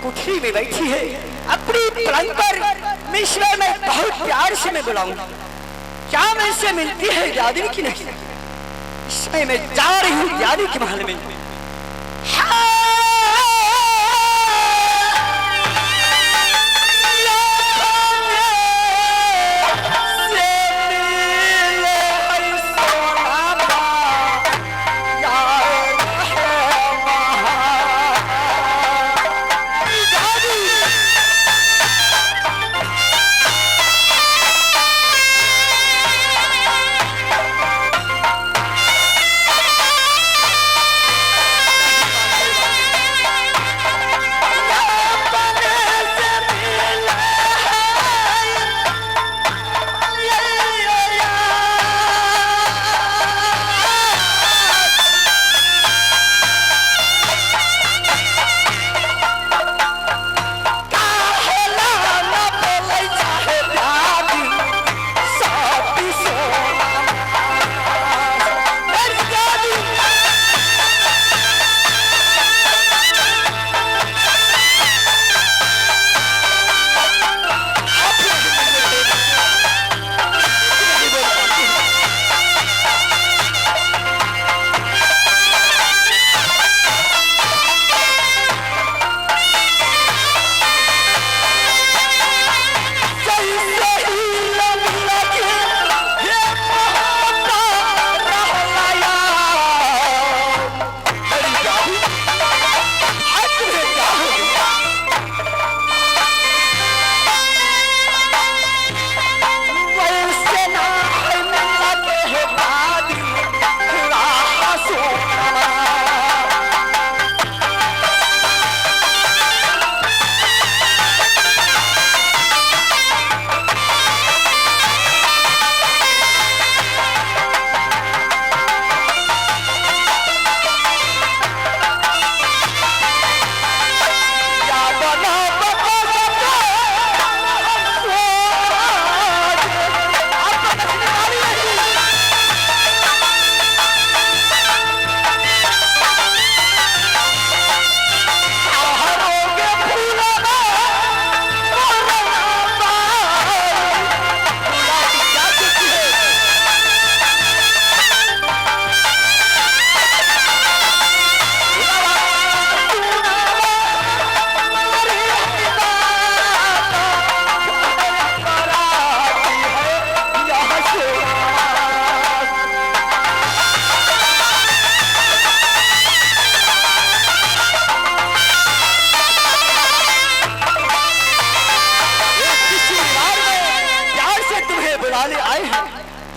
कुठरी में बैठी है अपनी पलंग पर मिश्रा में बहुत प्यार से मैं बुलाऊंगा। क्या मैं से मिलती है यादिन की नहीं? इसमें मैं जा रही हूँ यादिन के महल में।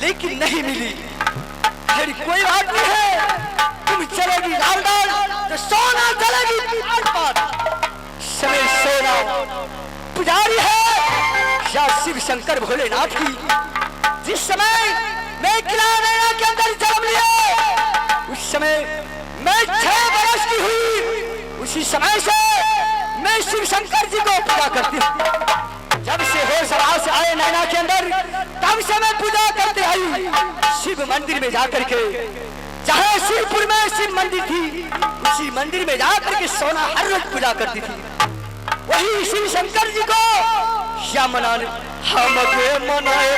लेकिन नहीं मिली। फिर कोई बात नहीं है, तुम चलेगी लाल डाल तो सोना चलेगी समय सोना पुजारी है या शिव शंकर भोलेनाथ की। जिस समय मैं किला नैना के अंदर जन्म लिया उस समय मैं 6 वर्ष की हुई। उसी समय से मैं शिव शंकर जी को पूजा करती हूँ। जब से होश आवास आए नैना के अंदर तब से मैं पूजा करते आई शिव मंदिर में जाकर के। जहाँ शिवपुर में शिव मंदिर थी उसी मंदिर में जाकर के सोना हर रोज पूजा करती थी। वही शिव शंकर जी को क्या मनाने हम मनाए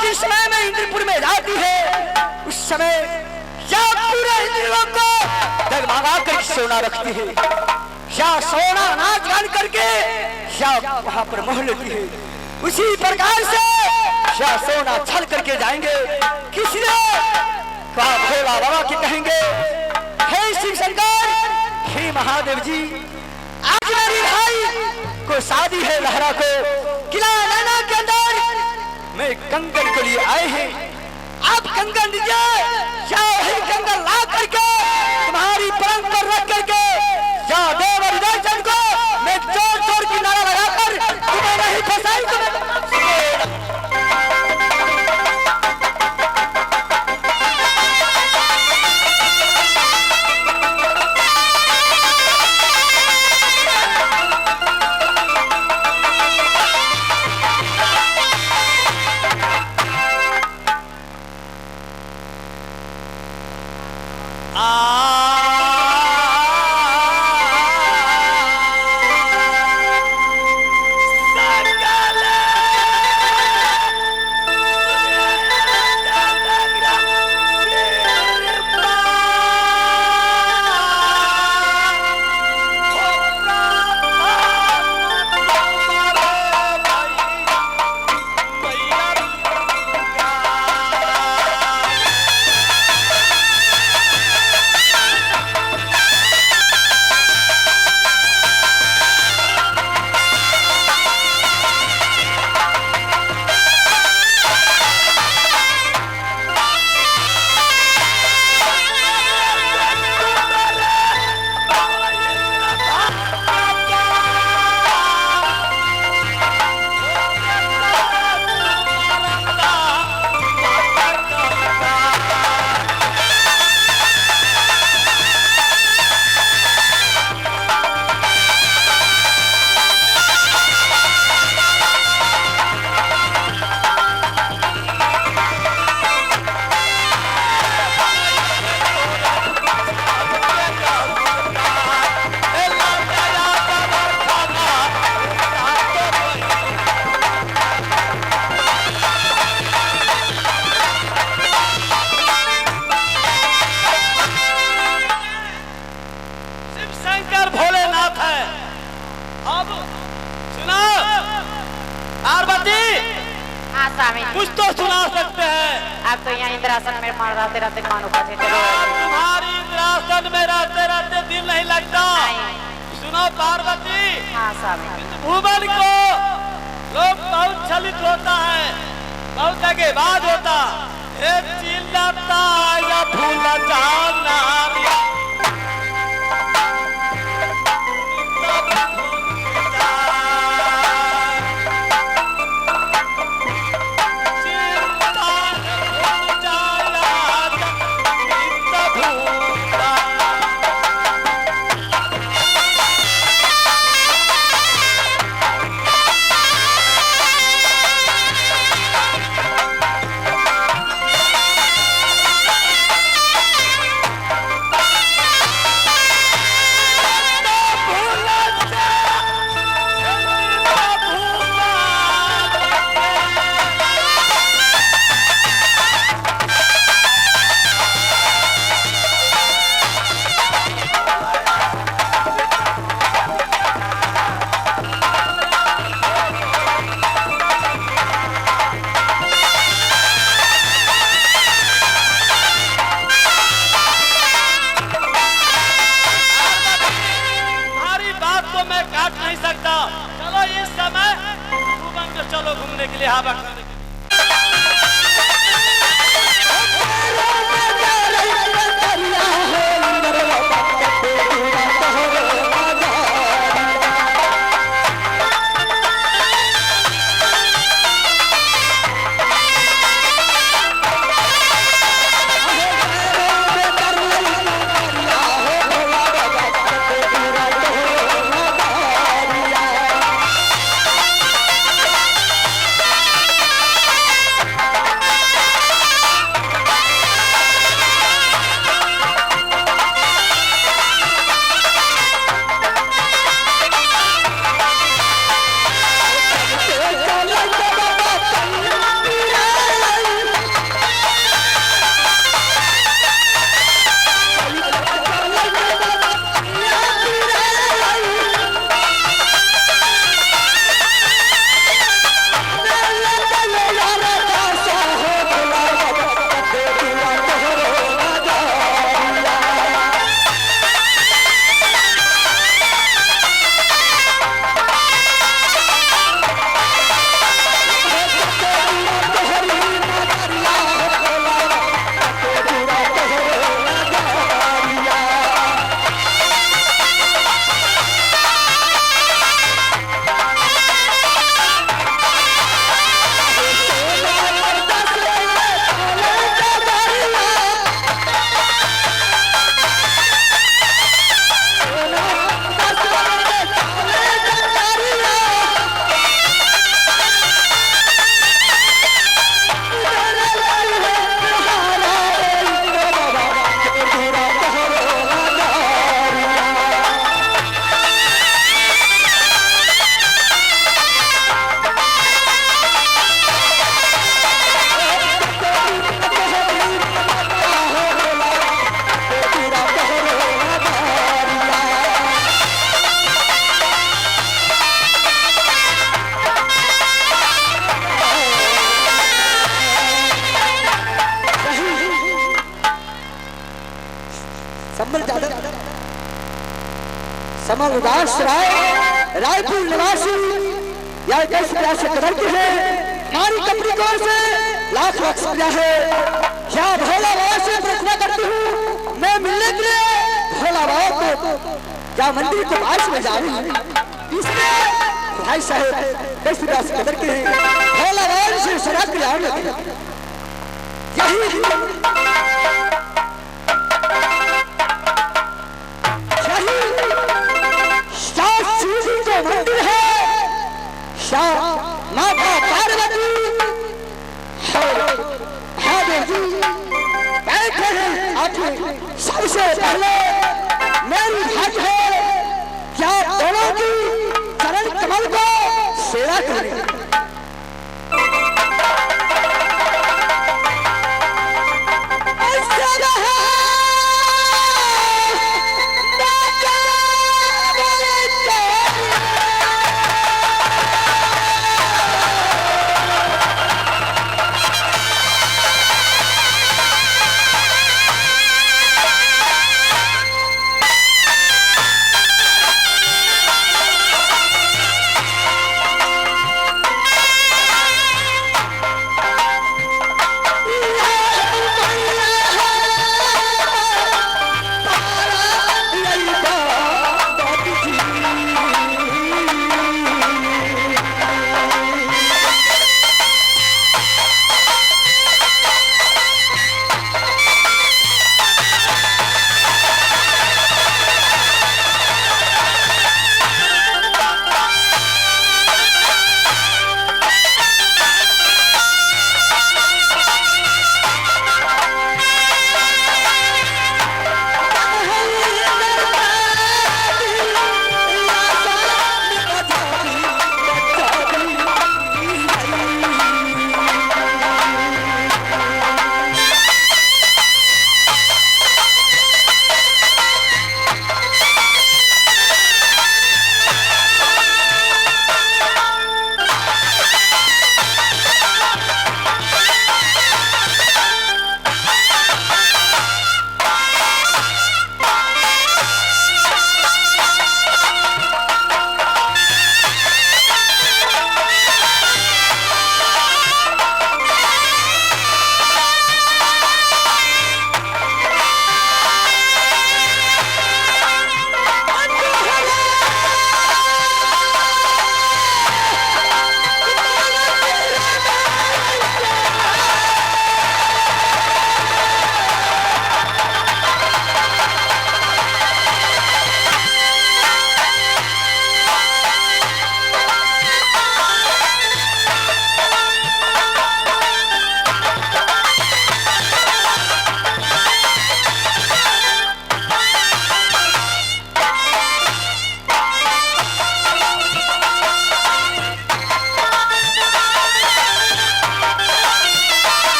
जिस समय में इंद्रपुर में जाती है उस समय या पूरे इंद्रियों को डगमगा कर सोना रखती है, या सोना नाच गान करके या वहां पर मोह लेती है। उसी प्रकार से या सोना छल करके जाएंगे, किसी ने कहा भोला बाबा की कहेंगे हे शिव शंकर, हे महादेव जी, आज मेरी भाई को शादी है लहरा को, किला नैना के अंदर मैं कंगन के लिए आए हैं, आप कंगन दीजिए या वही कंगन ला करके तुम्हारी पलंग पर रख करके या देव और दर्शन को मैं जोर जोर की नारा लगाकर तुम्हें नहीं फंसाई कुछ तो सुना सकते हैं। आप तो यहाँ इंद्रासन में रहते रहते मानो पाते तुम्हारी इंद्रासन में रहते रहते दिल नहीं लगता। सुनो पार्वती, हाँ स्वामी, भूमन को लोग बहुत छलित होता है, बहुत दगेबाज होता है, चिल्लाता या भूला जाना के लिए हाँ कमल जादव समर दास राय रायपुर निवासी या कैसे प्रयास करते हैं हमारी कंपनी की ओर से लाख लाख शुक्रिया है। क्या भोला बाबा से प्रार्थना करती हूँ मैं मिलने के लिए भोला बाबा को क्या मंदिर के पास में जा रही हूँ इसमें भाई साहब कैसे प्रयास करते हैं भोला बाबा से शराब के आने यही मंदिर है माता पार्वती महादेव जी बैठे हैं आपने सबसे पहले मेरी भाग है क्या दोनों की चरण कमल को सेवा करें।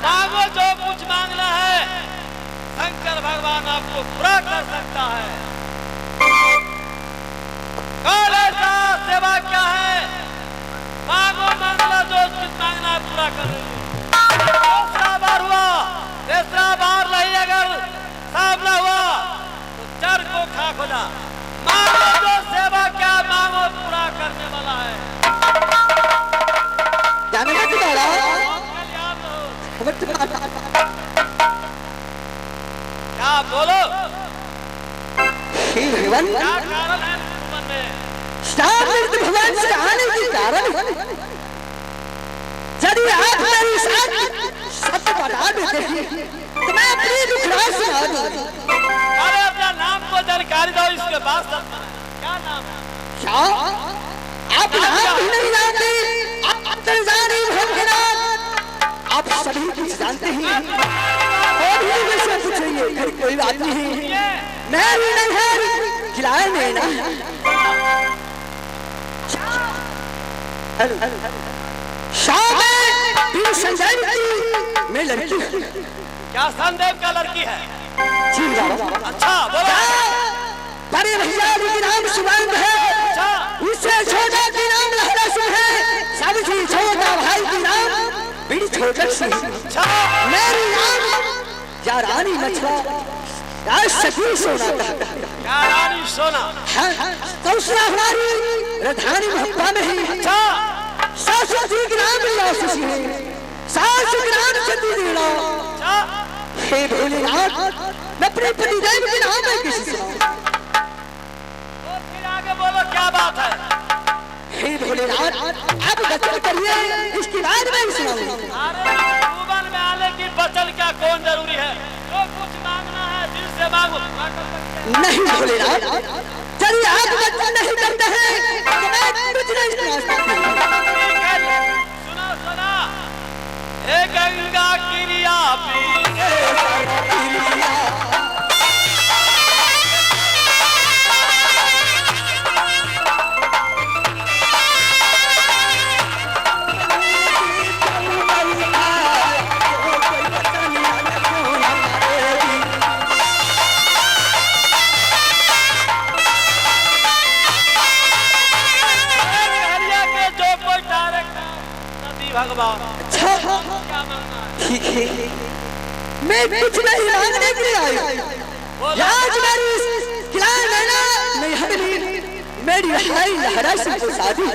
मांगो जो कुछ मांगना है, शंकर भगवान आपको पूरा कर सकता है। कौन ऐसा सेवा क्या है? मांगो मांगना जो कुछ मांगना है पूरा कर दूंगी। दूसरा बार हुआ, तीसरा बार नहीं, अगर सामना हुआ तो चर को खाक हो जा। मांगो जो सेवा क्या मांगो पूरा करने वाला है। जानना तुम्हारा कल्याण हो। खबर तुम्हारा क्या बोलो, हे भगवान, क्या कारण है जीवन में? सामने भगवान से आने के कारण यदि आप मेरी साथ सत्य बता देते हैं तो मैं अपनी दुखराई सुना दूंगी। अरे अपना नाम को जानकारी दो, इसके बाद सब क्या नाम है? क्या आप नाम भी नहीं जानते? आप अंतर्जानी भोलेनाथ, आप सभी कुछ जानते हैं और भी मुझसे पूछेंगे, खैर कोई बात नहीं, मैं भी नहीं है खिलाए नहीं ना। शाम में फिर संजय की मैं लड़की हूँ। क्या संदेव का लड़की है? जी बाबा। अच्छा बोलो। बड़े भैया की नाम सुबंध है, अच्छा उससे छोटा की नाम लहरा सिंह है, सबसे छोटा भाई की नाम बड़ी छोटक सिंह। अच्छा मेरी नाम या रानी मछला या सखी सोना कहता है। क्या रानी सोना? हाँ, दूसरा हमारी राजधानी महत्ता में ही। अच्छा सासू जी की नाम लासुसी है, सासू की नाम सती देना। अच्छा हे भोलेनाथ, मैं अपने पतिदेव के नाम में किसी से और फिर आगे बोलो क्या बात है? हे भोलेनाथ, आप वचन करिए, इसके बाद मैं सुनाऊंगा। अरे भुवन में आने की वचन क्या कौन जरूरी है? जो कुछ मांगना है दिल से मांगो, पूरा कर सकते हैं। नहीं भोलेनाथ, यदि आप वचन नहीं करते हैं तो मैं कुछ नहीं सुना सकती। ठीक है, सुना सुना। हे गंगा किरिया भगवान। अच्छा क्या मांगना है? ठीक है, मैं कुछ नहीं मांगने के लिए आई हूँ। आज मेरी खिलाए लेना नहीं हमें, मेरी भाई लहरा सिंह को शादी है।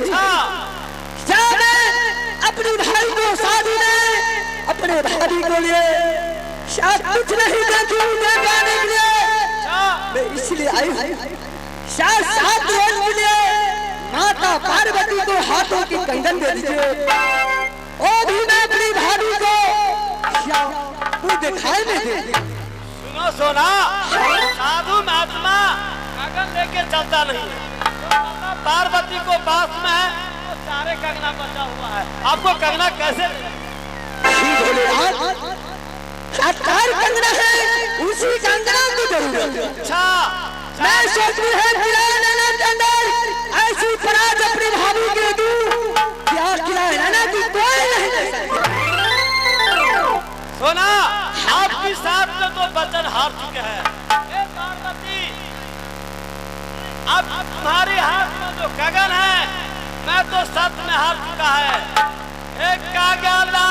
क्या मैं अपने भाई को शादी में अपने भाभी को लिए शायद कुछ नहीं देखूं दे पाने के लिए मैं इसलिए आई हूँ। शायद 7 रोज के लिए माता पार्वती को हाथों की कंगन दे दीजिए और भी मैं अपनी भाभी को वो दिखाई नहीं दे। सुनो सोना, साधु महात्मा कंगन लेके चलता नहीं है। तो माता पार्वती को पास में है तो सारे कंगना बचा हुआ है, आपको कंगना कैसे? साकार कंगना है, उसी कंगना की जरूरत है। अच्छा मैं सोचती है खिलाए लेना के अंदर ऐसी पराज अपनी भाभी के दूं क्या खिलाए लेना की कोई नहीं दे सकता। सोना, आपकी साथ में तो वचन हार चुके हैं। हे पार्वती, अब तुम्हारे हाथ में जो गगन है मैं तो सत में हार चुका है। एक कागला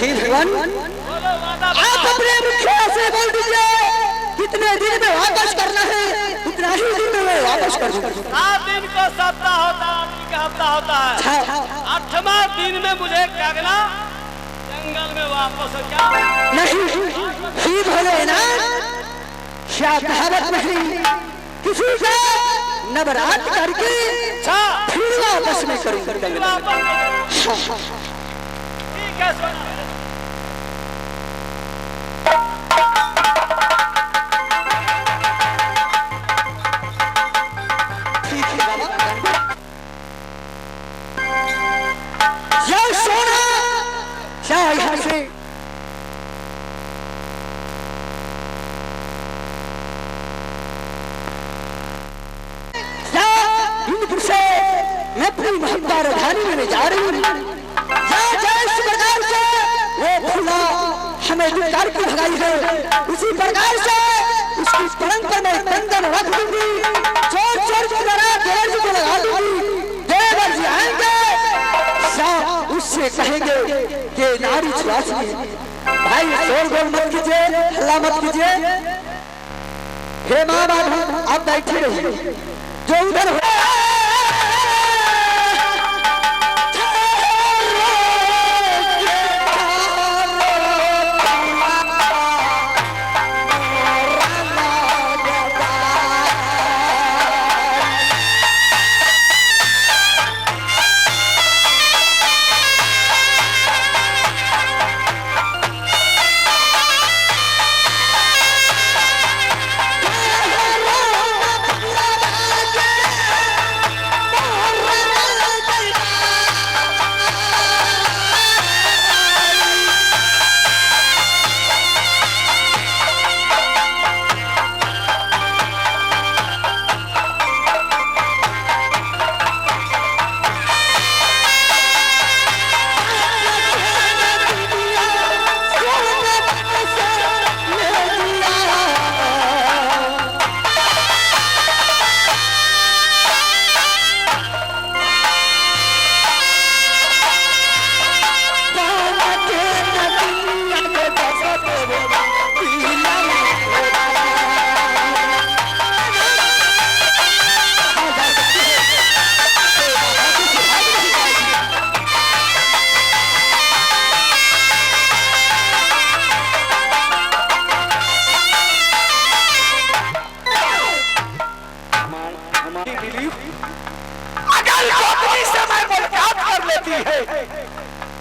हे भगवान, बोलो वादा आप अपने मुखिया से बोल दीजिए कितने दिन में वापस करना है, उतना ही दिन में मैं वापस कर दूंगा। 7 दिन को सप्ताह होता है, 8 दिन का हफ्ता होता है। 8वां दिन में मुझे कागना जंगल में वापस हो क्या नहीं, ही भोलेनाथ, क्या कहावत नहीं, किसी का नवरात करके फिर वापस में करूंगा। वापस ठीक है सुना। ठीक है बाबा, जय सोना, जय यहाँ से हिंदपुर से मैं अपनी महत्ता राजधानी में जा रही हूँ। जैसे प्रकार से वो फूला हमें दुर्गार की भगाई है, उसी प्रकार से उसकी पलंग पर मैं कंदन रख दूंगी, चोर चोर की तरह देवर जी को लगा दूंगी। देवर जी आएंगे, सब उससे कहेंगे कि नारी छुआसी है। भाई शोर गोल मत कीजिए, हल्ला मत कीजिए। हे माँ बाप, आप बैठे रहिए, जो उधर हो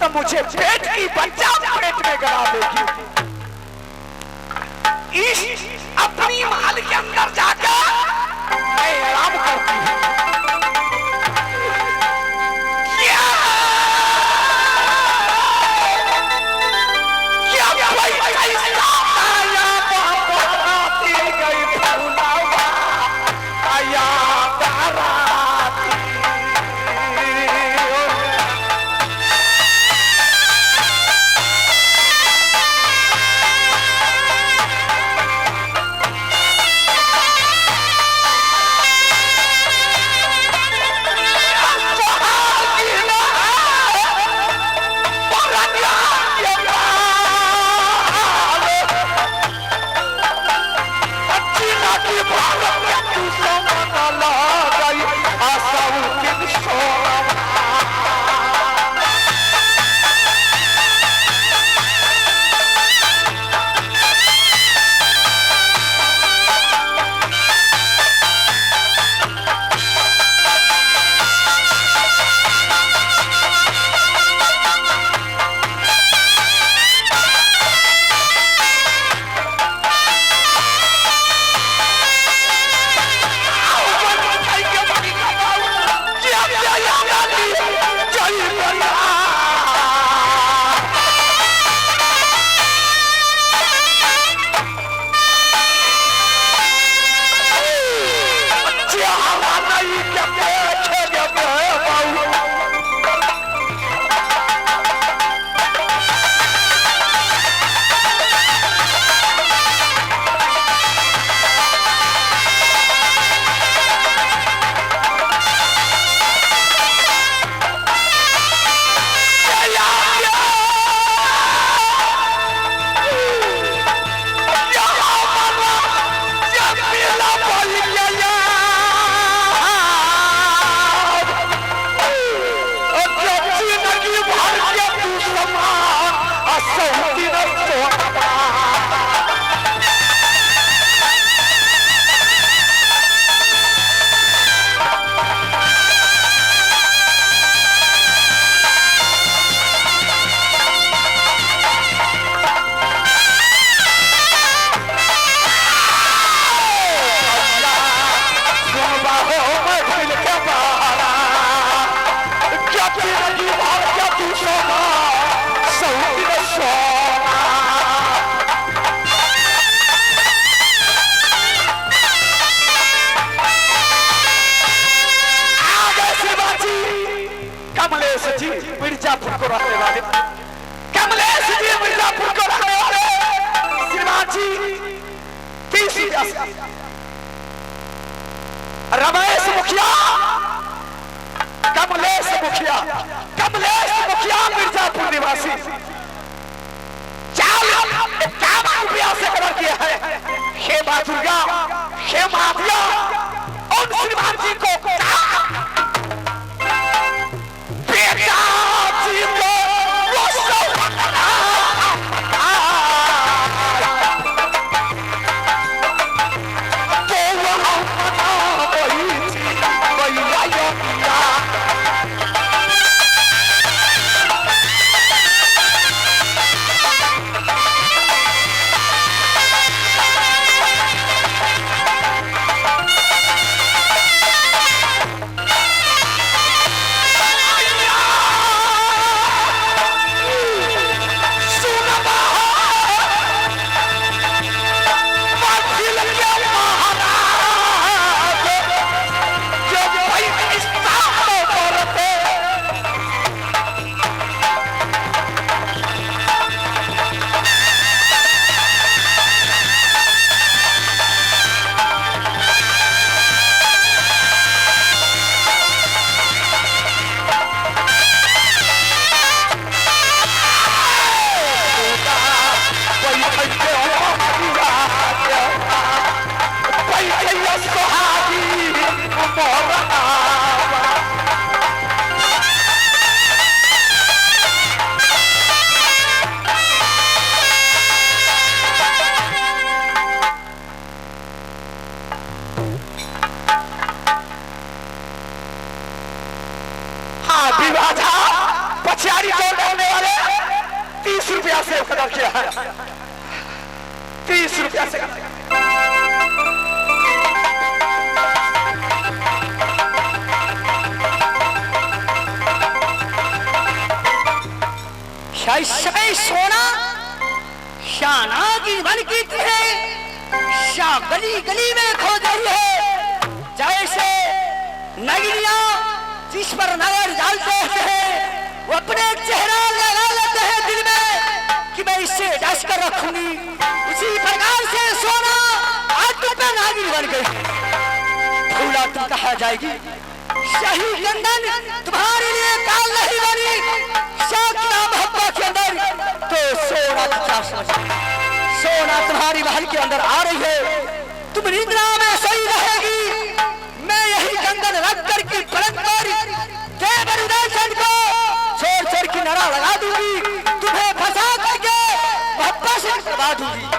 तो मुझे पेट की बच्चा पेट में गड़ा देगी। इस अपनी माल के अंदर जाकर मैं आराम करती हूँ। माझी 30 रुपया से, रमेश मुखिया कमलेश मुखिया मिर्जापुर निवासी 51 रुपया से ऑर्डर किया है। हे मां दुर्गा, हे माफिया उन श्रीमान जी को बेटा जी को वो पछाड़ी को डालने वाले 30 रुपया से खड़ा किया है। 30 रुपया से समय सोना शाना की बन की तुझे शाह गली गली में खो गई है। जैसे नगरियां जिस पर नजर डालते हैं वो अपने चेहरा लगा लेते हैं दिल में कि मैं इससे डस कर रखूंगी। उसी प्रकार से सोना आज तुम पे नागिन बन गई। फूला तुम कहा जाएगी, शाही लंदन तुम्हारे लिए काल नहीं बनी। शाकिरा मोहब्बत के अंदर तो सोना क्या समझ, सोना तुम्हारी महल के अंदर आ रही है। तुम निद्रा में सही रहेगी। मैं यही कंगन रख कर की परत पर देवर उदयचंद को छोड़ छोड़ की नारा लगा दूंगी। तुम्हें फंसा करके वापस करवा दूंगी।